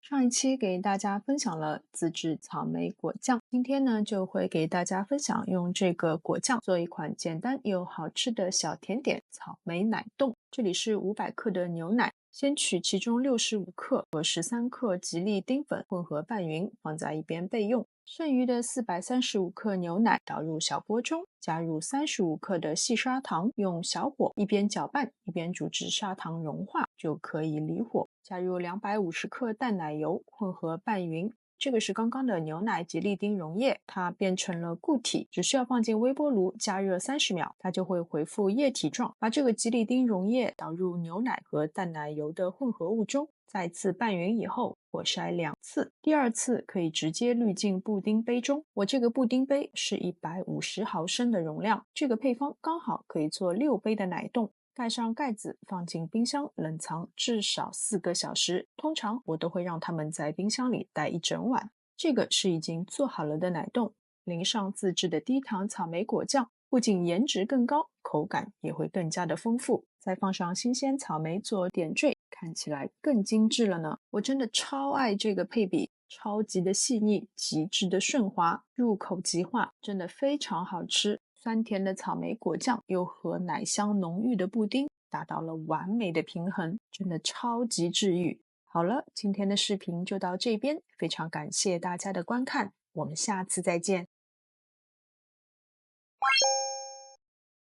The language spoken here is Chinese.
上一期给大家分享了自制草莓果酱，今天呢就会给大家分享用这个果酱做一款简单又好吃的小甜点——草莓奶冻。这里是500克的牛奶，先取其中65克和13克吉利丁粉混合拌匀，放在一边备用。剩余的435克牛奶倒入小锅中，加入35克的细砂糖，用小火一边搅拌一边煮至砂糖融化，就可以离火。加入250克淡奶油，混合拌匀。这个是刚刚的牛奶吉利丁溶液，它变成了固体，只需要放进微波炉加热30秒，它就会恢复液体状。把这个吉利丁溶液倒入牛奶和淡奶油的混合物中，再次拌匀以后，火筛2次，第2次可以直接滤进布丁杯中。我这个布丁杯是150毫升的容量，这个配方刚好可以做6杯的奶冻。盖上盖子，放进冰箱冷藏至少4个小时。通常我都会让它们在冰箱里待一整晚。这个是已经做好了的奶冻，淋上自制的低糖草莓果酱，不仅颜值更高，口感也会更加的丰富。再放上新鲜草莓做点缀，看起来更精致了呢。我真的超爱这个配比，超级的细腻，极致的顺滑，入口即化，真的非常好吃。酸甜的草莓果酱又和奶香浓郁的布丁达到了完美的平衡，真的超级治愈。好了，今天的视频就到这边，非常感谢大家的观看，我们下次再见。